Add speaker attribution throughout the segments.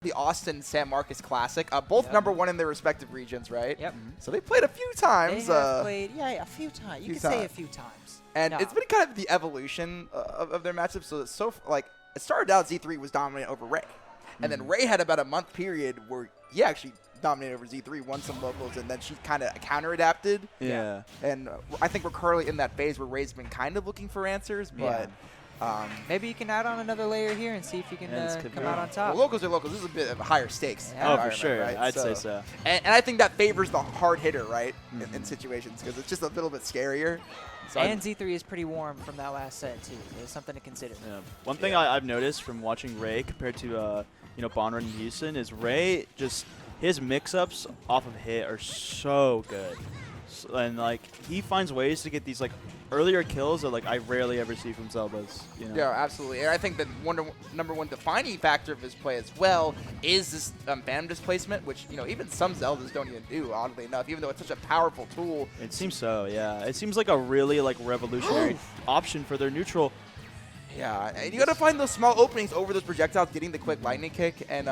Speaker 1: the Austin San Marcos Classic, both #1 in their respective regions, right?
Speaker 2: Yep.
Speaker 1: So they played a few times.
Speaker 2: They have played, a few times. You could say a few times.
Speaker 1: And it's been kind of the evolution of their matchups. So like, it started out Z3 was dominant over Ray. And then Ray had about a month period where he actually dominated over Z3, won some locals, and then she kind of counter-adapted.
Speaker 3: Yeah.
Speaker 1: And I think we're currently in that phase where Ray's been kind of looking for answers, but...
Speaker 2: maybe you can add on another layer here and see if you can come out on top.
Speaker 1: Well, locals are locals. This is a bit of a higher stakes.
Speaker 3: Oh, for sure.
Speaker 1: Right?
Speaker 3: I'd say so.
Speaker 1: And I think that favors the hard hitter, right, in situations, because it's just a little bit scarier. So
Speaker 2: and Z3 is pretty warm from that last set, too. There's something to consider.
Speaker 3: Yeah. One thing I've noticed from watching Ray compared to, Bonrun and Houston is Ray just, his mix-ups off of hit are so good. So, and, like, he finds ways to get these, like, earlier kills that, like, I rarely ever see from Zeldas. You know?
Speaker 1: Yeah, absolutely. And I think that #1 defining factor of his play as well is this Phantom displacement, which, even some Zeldas don't even do, oddly enough, even though it's such a powerful tool.
Speaker 3: It seems so, yeah. It seems like a really, like, revolutionary option for their neutral.
Speaker 1: Yeah, and you got to find those small openings over those projectiles, getting the quick lightning kick. And,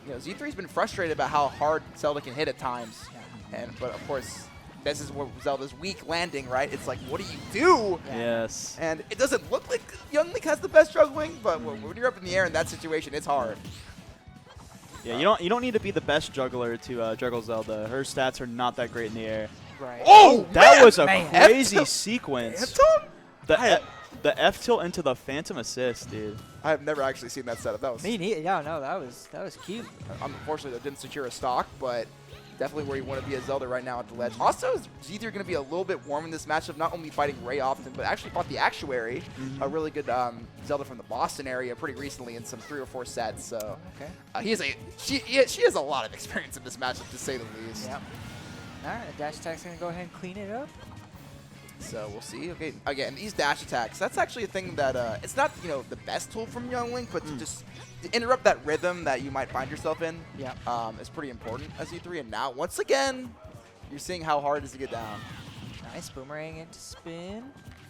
Speaker 1: Z3's been frustrated about how hard Zelda can hit at times. But, of course, this is where Zelda's weak landing, right? It's like, what do you do?
Speaker 3: Yes.
Speaker 1: And it doesn't look like Young Link has the best juggling, but when you're up in the air in that situation, it's hard.
Speaker 3: Yeah, you don't need to be the best juggler to juggle Zelda. Her stats are not that great in the air.
Speaker 2: Right.
Speaker 1: Oh,
Speaker 3: that was a
Speaker 1: man.
Speaker 3: crazy sequence. The F tilt into the Phantom assist, dude.
Speaker 1: I have never actually seen that setup. That was
Speaker 2: Me neither. Yeah, no, that was cute.
Speaker 1: unfortunately that didn't secure a stock, but definitely where you want to be as Zelda right now at the ledge. Also, Z3 going to be a little bit warm in this matchup, not only fighting Ray often, but actually fought the Actuary, a really good Zelda from the Boston area pretty recently in some 3 or 4 sets. So she has a lot of experience in this matchup, to say the least.
Speaker 2: Yep. All right, dash attack's going to go ahead and clean it up.
Speaker 1: So we'll see. Okay, again, these dash attacks, that's actually a thing that, it's not, the best tool from Young Link, but to just to interrupt that rhythm that you might find yourself in is pretty important as E3. And now, once again, you're seeing how hard it is to get down.
Speaker 2: Nice boomerang into spin.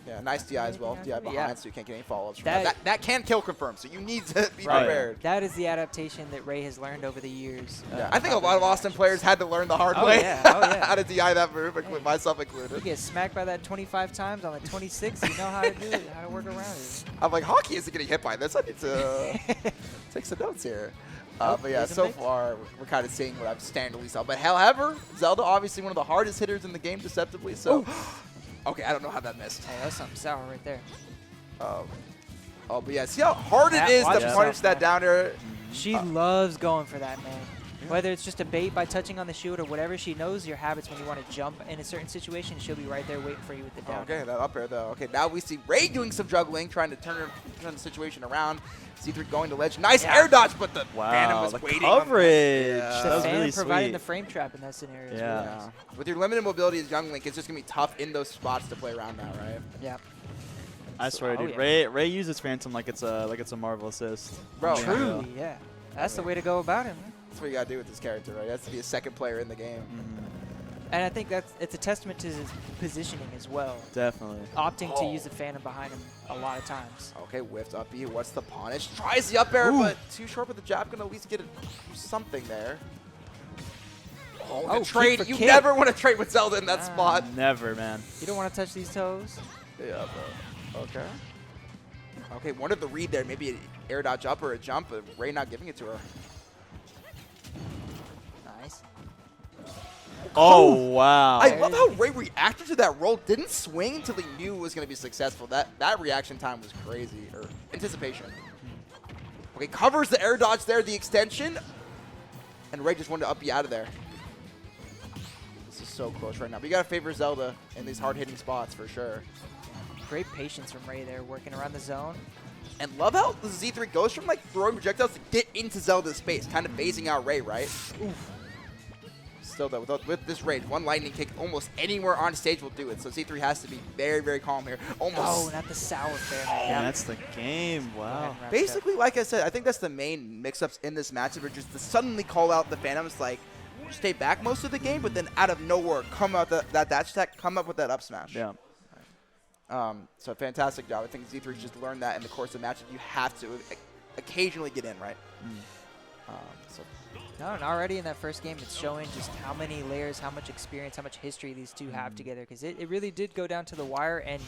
Speaker 1: Yeah, nice DI as well. DI behind, so you can't get any follow-ups from
Speaker 2: that.
Speaker 1: That. That can kill confirm, so you need to be prepared.
Speaker 2: That is the adaptation that Ray has learned over the years.
Speaker 1: Yeah, I think a lot of Austin players had to learn the hard way how to DI that move, myself included.
Speaker 2: You get smacked by that 25 times on the 26, you know how to do it, how to work around it.
Speaker 1: I'm like, hockey isn't getting hit by this. I need to take some notes here. But yeah, so far, we're kind of seeing what I've standardly saw. But however, Zelda, obviously one of the hardest hitters in the game, deceptively. So, okay, I don't know how that missed.
Speaker 2: Hey, that's something sour right there.
Speaker 1: But yeah, see how hard it is to punish that down air.
Speaker 2: She loves going for that, man. Whether it's just a bait by touching on the shield or whatever, she knows your habits when you want to jump in a certain situation. She'll be right there waiting for you with the down.
Speaker 1: Okay, that up air though. Okay, now we see Ray doing some juggling, trying to turn the situation around. Z3 going to ledge. Nice air dodge, but the Phantom was waiting.
Speaker 3: Coverage.
Speaker 1: Yeah.
Speaker 3: That was
Speaker 2: Phantom
Speaker 3: really
Speaker 2: providing
Speaker 3: sweet.
Speaker 2: the frame trap in that scenario.
Speaker 3: Yeah.
Speaker 1: With your limited mobility as Young Link, it's just going to be tough in those spots to play around now, right?
Speaker 2: Yeah.
Speaker 3: I swear, dude. Ray uses Phantom like it's a Marvel assist.
Speaker 1: Bro,
Speaker 2: Truly, yeah. That's the way to go about it, man.
Speaker 1: That's what you got to do with this character, right? He has to be a second player in the game.
Speaker 2: And I think it's a testament to his positioning as well.
Speaker 3: Definitely.
Speaker 2: Opting to use the Phantom behind him a lot of times.
Speaker 1: Okay, whiffed up B. What's the punish? Tries the up air, but too short with the jab. Going to at least get something there. Oh, the trade. You never want to trade with Zelda in that spot.
Speaker 3: Never, man.
Speaker 2: You don't want to touch these toes.
Speaker 1: Yeah, but okay. Okay, wanted the read there. Maybe an air dodge up or a jump, but Ray not giving it to her.
Speaker 2: Nice.
Speaker 3: Oh, wow.
Speaker 1: I love how Ray reacted to that roll. Didn't swing until he knew it was going to be successful. That reaction time was crazy. Or anticipation. Okay, covers the air dodge there, the extension. And Ray just wanted to up you out of there. This is so close right now. But you got to favor Zelda in these hard-hitting spots for sure.
Speaker 2: Great patience from Ray there, working around the zone.
Speaker 1: And love how the Z3 goes from like throwing projectiles to get into Zelda's space, kind of phasing out Ray, right? Oof. Still though, with this rage, one lightning kick almost anywhere on stage will do it. So Z3 has to be very, very calm here. Almost.
Speaker 2: Oh, not the sour fair.
Speaker 3: Yeah, that's the game. Wow.
Speaker 1: Basically, like I said, I think that's the main mix-ups in this matchup, are just to suddenly call out the Phantoms, like stay back most of the game, but then out of nowhere come out that dash attack, come up with that up smash.
Speaker 3: Yeah.
Speaker 1: So fantastic job. I think Z3's just learned that in the course of the matchup. You have to occasionally get in, right? So
Speaker 2: No, and already in that first game, it's showing just how many layers, how much experience, how much history these two have together. Because it really did go down to the wire, and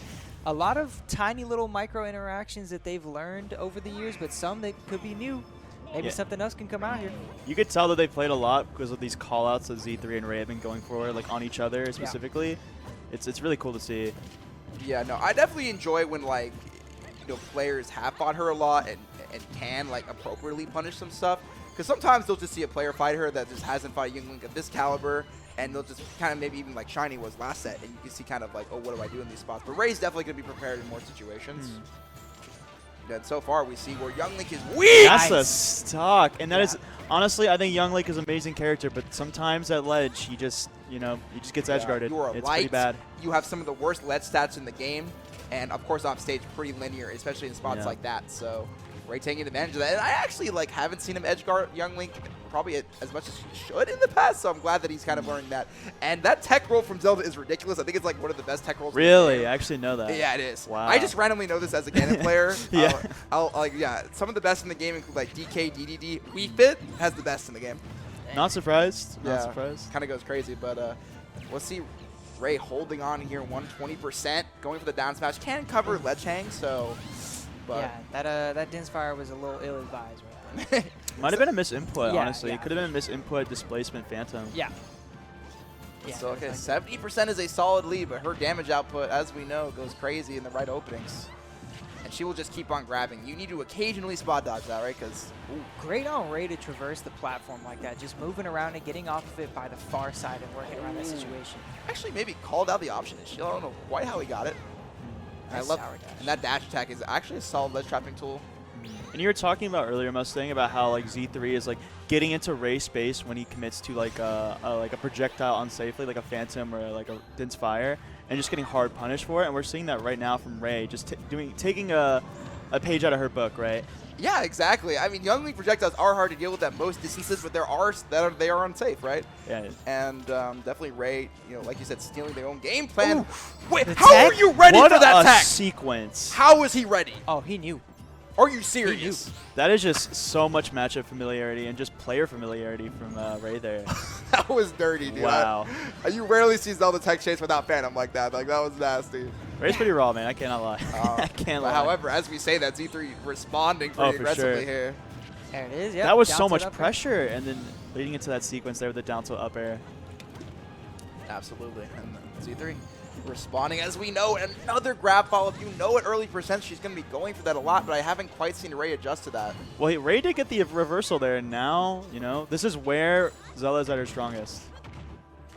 Speaker 2: a lot of tiny little micro interactions that they've learned over the years, but some that could be new. Maybe something else can come out here.
Speaker 3: You could tell that they played a lot because of these call-outs that Z3 and Ray have been going for, like on each other specifically. It's really cool to see.
Speaker 1: yeah, no, I definitely enjoy when like players have fought her a lot and can like appropriately punish some stuff. Because sometimes they'll just see a player fight her that just hasn't fought a Young Link of this caliber, and they'll just kind of maybe even like Shiny was last set, and you can see kind of like, oh, what do I do in these spots? But Ray's definitely going to be prepared in more situations. And so far, we see where Young Link is weak.
Speaker 3: That's a stock, and that is honestly, I think Young Link is an amazing character, but sometimes at ledge, he just gets edge guarded.
Speaker 1: You are
Speaker 3: It's
Speaker 1: light.
Speaker 3: pretty bad.
Speaker 1: You have some of the worst ledge stats in the game, and of course, off stage, pretty linear, especially in spots like that. So Ray taking advantage of that. And I actually haven't seen him edge guard Young Link probably as much as he should in the past, so I'm glad that he's kind of learning that. And that tech roll from Zelda is ridiculous. I think it's like one of the best tech rolls.
Speaker 3: Really?
Speaker 1: In the game.
Speaker 3: I actually know that.
Speaker 1: Yeah, it is.
Speaker 3: Wow.
Speaker 1: I just randomly know this as a Ganon player.
Speaker 3: Yeah.
Speaker 1: Some of the best in the game include like DK, DDD. Wii Fit has the best in the game.
Speaker 3: Not surprised. Not
Speaker 1: Yeah.
Speaker 3: surprised.
Speaker 1: Kind of goes crazy, but we'll see Ray holding on here, 120%, going for the down smash. Can cover ledge hang, so. But
Speaker 2: Yeah, that Din's Fire was a little ill-advised right now.
Speaker 3: Might have been a misinput,
Speaker 2: Yeah,
Speaker 3: honestly.
Speaker 2: yeah.
Speaker 3: It could have been a misinput displacement phantom.
Speaker 2: Yeah. Yeah,
Speaker 1: So, okay,
Speaker 2: like
Speaker 1: 70% is a solid lead, but her damage output, as we know, goes crazy in the right openings. And she will just keep on grabbing. You need to occasionally spot dodge that, right? Because
Speaker 2: great on Ray to traverse the platform like that, just moving around and getting off of it by the far side and working around that situation.
Speaker 1: actually maybe called out the option. I don't know quite how he got it. And
Speaker 2: Nice
Speaker 1: I love
Speaker 2: sour dash.
Speaker 1: and that dash attack is actually a solid ledge trapping tool.
Speaker 3: And you were talking about earlier, Mustang, about how like Z3 is like getting into Ray space when he commits to like a projectile unsafely, like a phantom or like a Din's Fire, and just getting hard punished for it. And we're seeing that right now from Ray, just taking a page out of her book, right?
Speaker 1: Yeah, exactly. I mean, Young Link projectiles are hard to deal with at most distances, but they are unsafe, right?
Speaker 3: Yeah.
Speaker 1: And definitely Ray, like you said, stealing their own game plan.
Speaker 2: Ooh.
Speaker 1: Wait,
Speaker 2: The
Speaker 1: how
Speaker 2: tech?
Speaker 1: are you ready
Speaker 3: What
Speaker 1: for that
Speaker 3: a
Speaker 1: tech?
Speaker 3: sequence!
Speaker 1: How is he ready?
Speaker 2: Oh, he knew.
Speaker 1: Are you serious?
Speaker 3: That is just so much matchup familiarity and just player familiarity from Ray there.
Speaker 1: That was dirty, dude.
Speaker 3: Wow.
Speaker 1: You rarely see Zelda tech chase without Phantom like that. Like, that was nasty.
Speaker 3: Ray's pretty raw, man. I cannot lie. I can't
Speaker 1: But
Speaker 3: lie.
Speaker 1: however, as we say that, Z3 responding pretty
Speaker 3: for
Speaker 1: aggressively
Speaker 3: sure.
Speaker 1: here.
Speaker 2: There it is. Yep.
Speaker 3: That was
Speaker 2: down
Speaker 3: so
Speaker 2: to
Speaker 3: much
Speaker 2: the up air.
Speaker 3: pressure, and then leading into that sequence there with the down tilt up air.
Speaker 1: Absolutely. And Z3 responding, as we know, another grab follow-up. You know at early percent she's going to be going for that a lot, but I haven't quite seen Ray adjust to that.
Speaker 3: Well, Ray did get the reversal there, and now, this is where Zelda's at her strongest.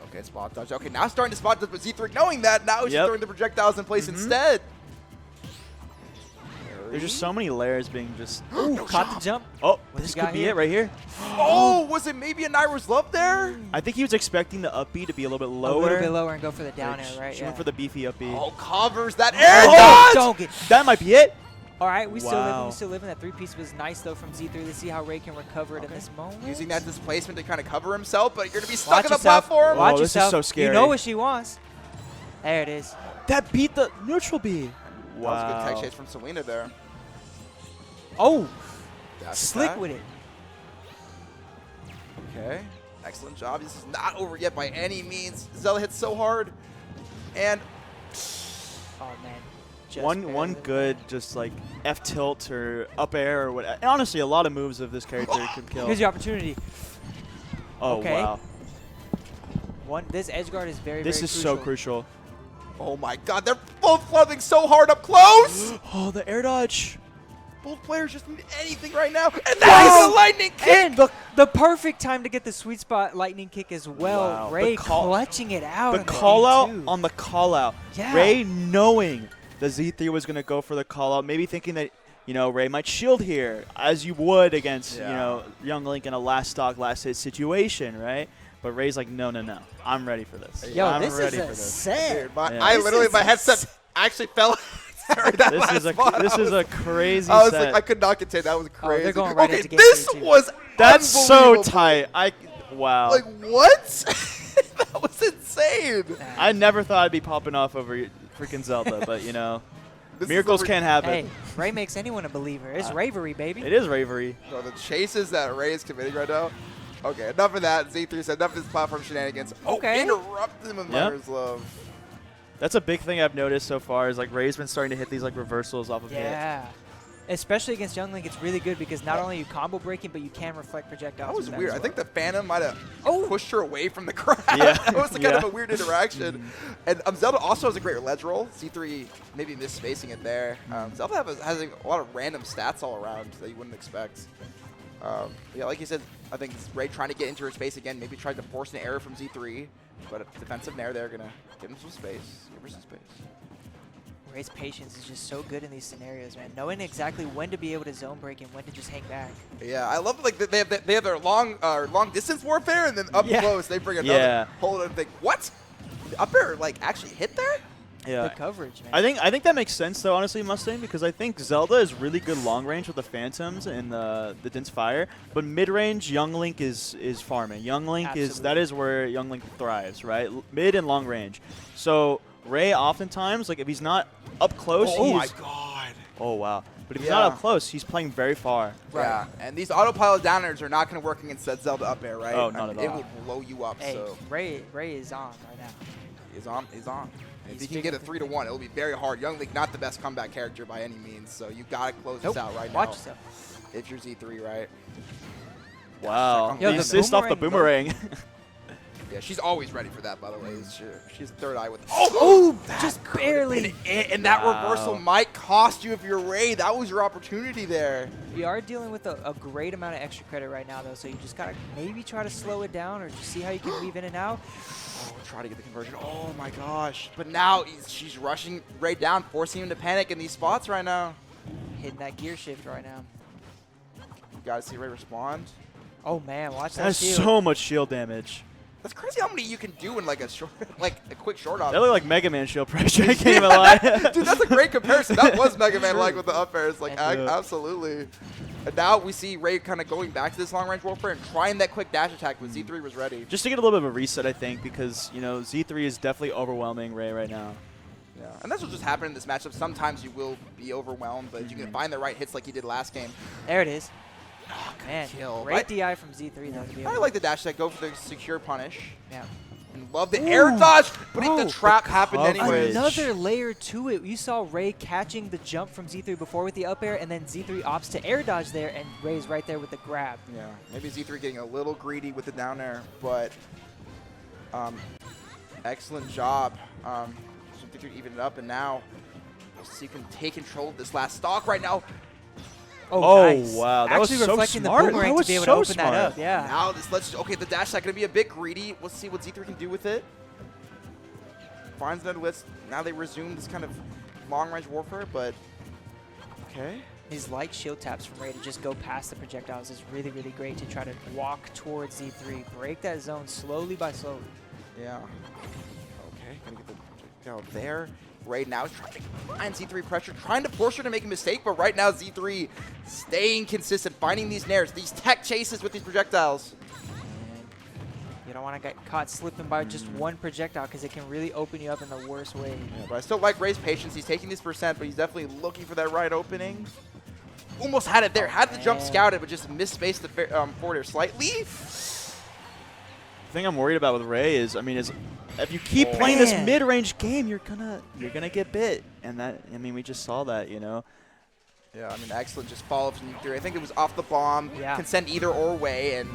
Speaker 1: Okay, spot dodge. Okay, now starting to spot dodge, but Z3 knowing that, now she's throwing the projectiles in place instead.
Speaker 3: There's just so many layers being just...
Speaker 2: Caught the jump.
Speaker 3: Oh,
Speaker 2: What's
Speaker 3: this
Speaker 2: he got
Speaker 3: could be
Speaker 2: here?
Speaker 3: it right here.
Speaker 1: Oh, was it maybe a Naira's Love there?
Speaker 3: I think he was expecting the up B to be a little bit lower.
Speaker 2: A little bit lower and go for the down
Speaker 3: Like,
Speaker 2: air, right?
Speaker 3: She went for the beefy up B.
Speaker 1: Oh, covers that air
Speaker 2: Oh,
Speaker 1: dodge!
Speaker 2: don't get.
Speaker 3: That might be it.
Speaker 2: All right, we still
Speaker 3: Wow.
Speaker 2: live. That three-piece was nice, though, from Z3. Let's see how Ray can recover it in this moment.
Speaker 1: Using that displacement to kind of cover himself, but you're going to be stuck
Speaker 2: Watch
Speaker 1: on the
Speaker 2: yourself.
Speaker 1: platform.
Speaker 2: Watch
Speaker 3: Oh, this is
Speaker 2: yourself.
Speaker 3: so scary.
Speaker 2: You know what she wants. There it is.
Speaker 3: That beat the neutral B.
Speaker 1: That was a good tech chase from Selena there.
Speaker 2: Oh,
Speaker 1: Dash
Speaker 2: slick
Speaker 1: attack.
Speaker 2: with it.
Speaker 1: Okay, excellent job. This is not over yet by any means. Zelda hits so hard. And
Speaker 2: Oh, man. Just
Speaker 3: One
Speaker 2: barely.
Speaker 3: good just like F tilt or up air or what. And honestly, a lot of moves of this character could kill.
Speaker 2: Here's your opportunity.
Speaker 3: Oh,
Speaker 2: Okay.
Speaker 3: wow.
Speaker 2: This edge guard is very,
Speaker 3: This
Speaker 2: very
Speaker 3: is so crucial.
Speaker 1: oh my god, they're both flubbing so hard up close.
Speaker 3: Oh, the air dodge.
Speaker 1: Both players just need anything right now. And that is the lightning kick.
Speaker 2: And the perfect time to get the sweet spot lightning kick as well.
Speaker 3: Wow.
Speaker 2: Ray
Speaker 3: The call-
Speaker 2: clutching it out.
Speaker 3: The
Speaker 2: on
Speaker 3: call out
Speaker 2: game two.
Speaker 3: on the call out.
Speaker 2: Yeah.
Speaker 3: Ray knowing the Z3 was going to go for the call out, maybe thinking that, Ray might shield here, as you would against, Young Link in a last stock, last hit situation, right? But Ray's like, no. I'm ready for this.
Speaker 2: Yo,
Speaker 3: I'm
Speaker 2: this
Speaker 3: ready
Speaker 2: is
Speaker 3: for
Speaker 2: a
Speaker 3: this.
Speaker 2: set.
Speaker 1: Dude, my,
Speaker 3: Yeah.
Speaker 1: I
Speaker 2: This
Speaker 1: literally,
Speaker 2: is
Speaker 1: my
Speaker 2: a
Speaker 1: headset actually fell. Sorry, that
Speaker 3: This
Speaker 1: last
Speaker 3: is a
Speaker 1: spot.
Speaker 3: this is a crazy
Speaker 1: I was
Speaker 3: set.
Speaker 1: like, I could not contain. That was
Speaker 2: Oh,
Speaker 1: crazy.
Speaker 2: they're going right
Speaker 1: okay,
Speaker 2: into game
Speaker 1: this
Speaker 2: three, too.
Speaker 1: was
Speaker 3: That's so
Speaker 1: unbelievable.
Speaker 3: tight. Wow.
Speaker 1: Like what? That was insane.
Speaker 3: I never thought I'd be popping off over freaking Zelda, but Miracles can't happen.
Speaker 2: Hey, Ray makes anyone a believer. It's Reverie, baby.
Speaker 3: It is Reverie.
Speaker 1: No, the chases that Ray is committing right now. Okay, enough of that. Z3 said enough of this platform shenanigans. Oh,
Speaker 2: Okay.
Speaker 1: interrupt him with Mother's Love.
Speaker 3: That's a big thing I've noticed so far is like Ray's been starting to hit these like reversals off of hit.
Speaker 2: Yeah. Especially against Young Link, it's really good because not only are you combo breaking, but you can reflect projectiles.
Speaker 1: That was
Speaker 2: with
Speaker 1: weird.
Speaker 2: as
Speaker 1: I think
Speaker 2: well.
Speaker 1: the Phantom might have
Speaker 2: Oh.
Speaker 1: pushed her away from the crowd.
Speaker 3: Yeah.
Speaker 1: That was kind
Speaker 3: Yeah.
Speaker 1: of a weird interaction. And Zelda also has a great ledge roll. Z3 maybe misspacing it there. Zelda has a lot of random stats all around that you wouldn't expect. Yeah, like you said, I think Ray trying to get into her space again. Maybe tried to force an error from Z3, but a defensive nair there gonna give him some space. Give her some space.
Speaker 2: Ray's patience is just so good in these scenarios, man. Knowing exactly when to be able to zone break and when to just hang back.
Speaker 1: Yeah, I love like they have their long distance warfare, and then up close they bring another
Speaker 3: Yeah.
Speaker 1: hold and think, what? The up air like actually hit there?
Speaker 3: Yeah.
Speaker 2: The coverage, man.
Speaker 3: I think that makes sense though, honestly, Mustang, because I think Zelda is really good long range with the Phantoms and the Din's Fire, but mid range Young Link is farming. Young Link
Speaker 2: Absolutely.
Speaker 3: is where Young Link thrives, right? Mid and long range. So Ray oftentimes, like if he's not up close,
Speaker 1: God.
Speaker 3: Oh wow. But if he's not
Speaker 1: Yeah.
Speaker 3: up close, he's playing very far.
Speaker 1: Yeah, and these autopilot downers are not going to work against that Zelda up air, right?
Speaker 3: Oh, not at
Speaker 1: It
Speaker 3: all.
Speaker 1: will blow you up.
Speaker 2: Hey,
Speaker 1: So
Speaker 2: Ray is on right now.
Speaker 1: he's on. He's on. If
Speaker 2: He's
Speaker 1: he can get a
Speaker 2: figuring
Speaker 1: 3-1, it'll be very hard. Young Link not the best comeback character by any means, so you got to close
Speaker 2: Nope.
Speaker 1: this out right
Speaker 2: Watch
Speaker 1: now.
Speaker 2: yourself.
Speaker 1: If you're Z3, right?
Speaker 3: Wow.
Speaker 2: Yo,
Speaker 3: the
Speaker 2: the
Speaker 3: assist off the
Speaker 2: boomerang,
Speaker 3: boomerang.
Speaker 1: Yeah, she's always ready for that, by the way. She's third eye with.
Speaker 2: Just barely.
Speaker 1: And that
Speaker 3: Wow.
Speaker 1: reversal might cost you if you're Ray. That was your opportunity there.
Speaker 2: We are dealing with a great amount of extra credit right now, though, so you just got to maybe try to slow it down or just see how you can weave in and out.
Speaker 1: Oh, try to get the conversion. Oh my gosh. But now she's rushing Ray down, forcing him to panic in these spots right now.
Speaker 2: Hitting that gear shift right now.
Speaker 1: You gotta see Ray respond.
Speaker 2: Oh, man, watch that
Speaker 3: That's
Speaker 2: shield.
Speaker 3: so much shield damage.
Speaker 1: That's crazy how many you can do in like a short, like a quick short off.
Speaker 3: That looked like Mega Man shield pressure. I can't even lie.
Speaker 1: Dude, that's a great comparison. That was Mega Man like with the up airs. Like,
Speaker 3: Yeah.
Speaker 1: absolutely. And now we see Ray kind of going back to this long range warfare and trying that quick dash attack when Z3 was ready.
Speaker 3: Just to get a little bit of a reset, I think, because, you know, Z3 is definitely overwhelming Ray right now.
Speaker 1: Yeah. And that's what just happened in this matchup. Sometimes you will be overwhelmed, but you can find the right hits like you did last game.
Speaker 2: There it is. Man,
Speaker 1: kill.
Speaker 2: great DI from Z3, though, to be able
Speaker 1: I
Speaker 2: to.
Speaker 1: like the dash attack. Go for the secure punish.
Speaker 2: Yeah.
Speaker 1: And love the air dodge, but
Speaker 2: Bro,
Speaker 1: the trap happened
Speaker 3: coverage.
Speaker 1: anyways.
Speaker 2: Another layer to it. You saw Ray catching the jump from Z3 before with the up air, and then Z3 opts to air dodge there, and Ray's right there with the grab.
Speaker 1: Yeah, maybe Z3 getting a little greedy with the down air, but excellent job. Z3 even it up, and now so you can take control of this last stock right now.
Speaker 3: Oh,
Speaker 2: nice.
Speaker 3: wow, that was
Speaker 2: Actually
Speaker 3: so
Speaker 2: reflecting
Speaker 3: smart.
Speaker 2: the boomerang
Speaker 3: That was
Speaker 2: to be able
Speaker 3: so
Speaker 2: to open that
Speaker 3: smart.
Speaker 2: up. Yeah.
Speaker 1: Now this let's okay, the dash attack gonna be a bit greedy. Let's see what Z3 can do with it. Finds another list. Now they resume this kind of long range warfare, but okay.
Speaker 2: These light shield taps from Ray to just go past the projectiles is really, really great to try to walk towards Z3. Break that zone slowly by slowly.
Speaker 1: Yeah. Okay, gonna get the projectile there. Ray now is trying to find Z3 pressure, trying to force her to make a mistake, but right now Z3 staying consistent, finding these nairs, these tech chases with these projectiles.
Speaker 2: And you don't want to get caught slipping by just one projectile because it can really open you up in the worst way.
Speaker 1: Yeah, but I still like Ray's patience. He's taking this percent, but he's definitely looking for that right opening. Almost had it there. Had the jump
Speaker 2: man.
Speaker 1: scouted, but just misspaced the forward air slightly.
Speaker 3: The thing I'm worried about with Ray is, I mean, is if you keep playing this
Speaker 2: Man.
Speaker 3: mid-range game, you're gonna get bit, and that, I mean, we just saw that, you know.
Speaker 1: Yeah, I mean, excellent. Just follow up from Z3. I think it was off the bomb.
Speaker 2: Yeah.
Speaker 1: Can send either or way, and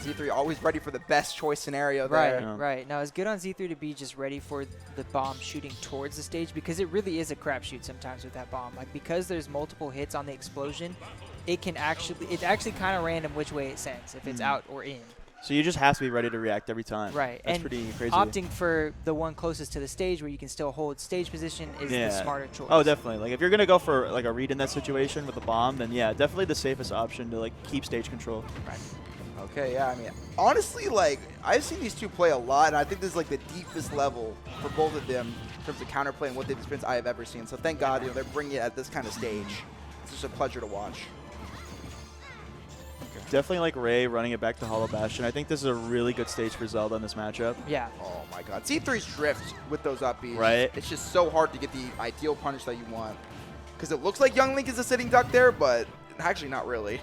Speaker 1: Z3 always ready for the best choice scenario there.
Speaker 2: Right,
Speaker 3: Yeah.
Speaker 2: right. Now, it's good on Z3 to be just ready for the bomb shooting towards the stage because it really is a crapshoot sometimes with that bomb. Like, because there's multiple hits on the explosion, it's actually kind of random which way it sends, if it's out or in.
Speaker 3: So you just have to be ready to react every time.
Speaker 2: Right.
Speaker 3: That's
Speaker 2: and
Speaker 3: pretty crazy.
Speaker 2: opting for the one closest to the stage where you can still hold stage position is the smarter choice.
Speaker 3: Oh, definitely. Like if you're gonna go for like a read in that situation with a bomb, then yeah, definitely the safest option to like keep stage control.
Speaker 2: Right.
Speaker 1: Okay, yeah, I mean, honestly, like, I've seen these two play a lot, and I think this is, like, the deepest level for both of them in terms of counterplay and what they've experienced I have ever seen. So thank God, you know, they're bringing it at this kind of stage. It's just a pleasure to watch. Okay.
Speaker 3: definitely like Ray running it back to Hollow Bastion. I think this is a really good stage for Zelda in this matchup.
Speaker 2: Yeah.
Speaker 1: Oh my god. Z3's drift with those up Bs.
Speaker 3: Right.
Speaker 1: It's just so hard to get the ideal punish that you want. Because it looks like Young Link is a sitting duck there, but actually not really.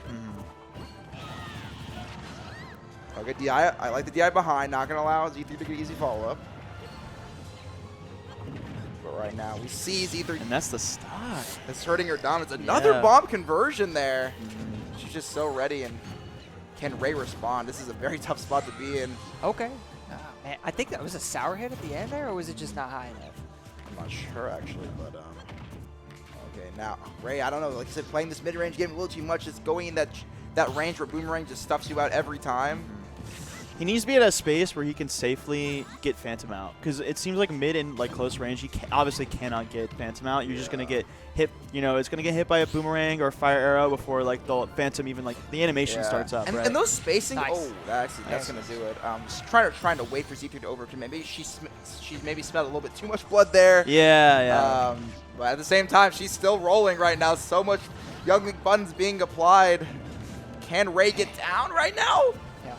Speaker 1: Okay, DI. I like the DI behind. Not going to allow Z3 to get an easy follow-up. But right now, we see Z3.
Speaker 3: And that's the stock.
Speaker 1: It's hurting her dominance. Another bomb conversion there. She's just so ready. And can Ray respond? This is a very tough spot to be in.
Speaker 2: Okay. Man, I think that was a sour hit at the end there, or was it just not high enough?
Speaker 1: I'm not sure, actually, but okay, now, Ray, I don't know. Like I said, playing this mid-range game a little too much. Just going in that range where Boomerang just stuffs you out every time.
Speaker 3: He needs to be at a space where he can safely get Phantom out, because it seems like mid and like close range, he obviously cannot get Phantom out. You're just gonna get hit. You know, it's gonna get hit by a Boomerang or a Fire Arrow before like the Phantom even like the animation starts up.
Speaker 1: And,
Speaker 3: right?
Speaker 1: and those spacing,
Speaker 2: Nice.
Speaker 1: that's gonna do it. Just trying to wait for Z3 to overcommit. Maybe she's maybe smelled a little bit too much blood there.
Speaker 3: Yeah.
Speaker 1: But at the same time, she's still rolling right now. So much Young Link buttons being applied. Can Ray get down right now?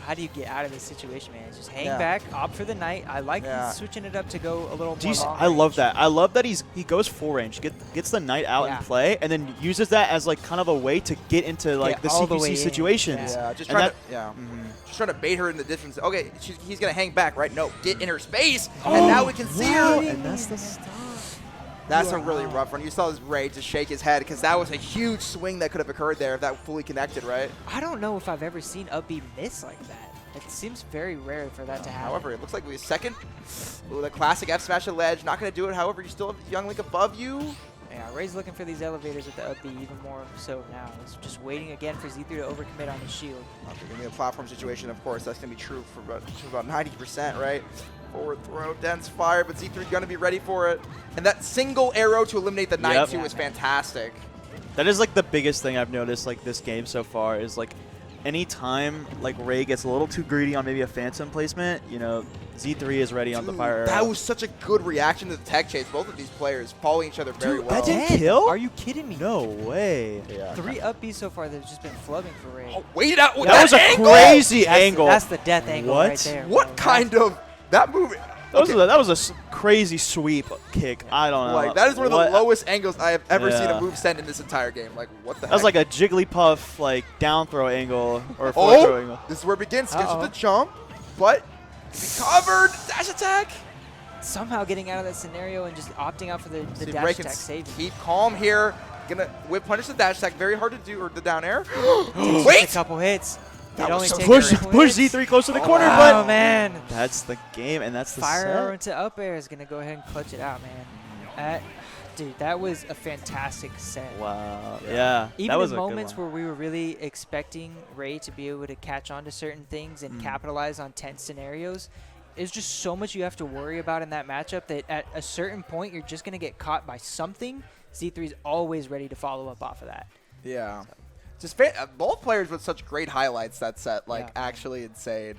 Speaker 2: How do you get out of this situation, man? Just hang
Speaker 1: Yeah.
Speaker 2: back, opt for the knight. I like switching it up to go a little more long
Speaker 3: I love
Speaker 2: range.
Speaker 3: that. I love that he goes full range, gets the knight out in play, and then uses that as like kind of a way to get into like the
Speaker 2: all the way
Speaker 3: CQC
Speaker 2: in.
Speaker 3: situations.
Speaker 1: Yeah, just
Speaker 3: And
Speaker 1: trying just trying to bait her in the distance. Okay, he's gonna hang back, right? No, get in her space, and now we can see her.
Speaker 3: And that's the stuff.
Speaker 1: That's a really rough one. You saw his Ray just shake his head because that was a huge swing that could have occurred there if that fully connected, right?
Speaker 2: I don't know if I've ever seen up B miss like that. It seems very rare for that to happen.
Speaker 1: However, it looks like we have second. Ooh, the classic F smash the ledge. Not going to do it. However, you still have Young Link above you.
Speaker 2: Yeah, Ray's looking for these elevators with the up B even more so now. He's just waiting again for Z3 to overcommit on his shield.
Speaker 1: Okay, going to be a platform situation, of course. That's going to be true for about 90%, right? Forward throw, dense fire, but Z3 going to be ready for it. And that single arrow to eliminate the knight, too, is fantastic.
Speaker 3: That is like the biggest thing I've noticed like this game so far is like anytime like Ray gets a little too greedy on maybe a Phantom placement, you know, Z3 is ready on the fire arrow.
Speaker 1: That was such a good reaction to the tech chase. Both of these players following each other very well.
Speaker 3: That didn't kill?
Speaker 2: Are you kidding me?
Speaker 3: No way.
Speaker 1: Yeah.
Speaker 2: 3 up Bs so far that have just been flubbing for Ray.
Speaker 1: Oh, wait it out.
Speaker 3: That was a
Speaker 1: angle!
Speaker 3: crazy angle.
Speaker 2: That's the death angle
Speaker 3: What?
Speaker 2: right there.
Speaker 1: What kind of that move?
Speaker 3: That was a crazy sweep kick. I don't know.
Speaker 1: Like that is one of the lowest angles I have ever seen a move send in this entire game. Like what the heck?
Speaker 3: That was like a Jigglypuff like down throw angle or forward throw angle.
Speaker 1: This is where it begins. Gets with the jump, but recovered dash attack.
Speaker 2: Somehow getting out of that scenario and just opting out for the dash attack save.
Speaker 1: Keep calm here. Gonna whip punish the dash attack. Very hard to do, or the down air.
Speaker 2: Wait! A couple hits.
Speaker 3: Push Z3 close to the corner,
Speaker 2: oh,
Speaker 3: but
Speaker 2: man,
Speaker 3: that's the game, and that's the
Speaker 2: fire
Speaker 3: set.
Speaker 2: arrow into up air is gonna go ahead and clutch it out, man. Dude, that was a fantastic set.
Speaker 3: Wow. Yeah.
Speaker 2: Even
Speaker 3: that was
Speaker 2: in
Speaker 3: a
Speaker 2: moments
Speaker 3: good one.
Speaker 2: where we were really expecting Ray to be able to catch on to certain things and capitalize on tense scenarios, there's just so much you have to worry about in that matchup that at a certain point you're just gonna get caught by something. Z3's always ready to follow up off of that.
Speaker 1: Yeah. Just both players with such great highlights that set, like actually insane.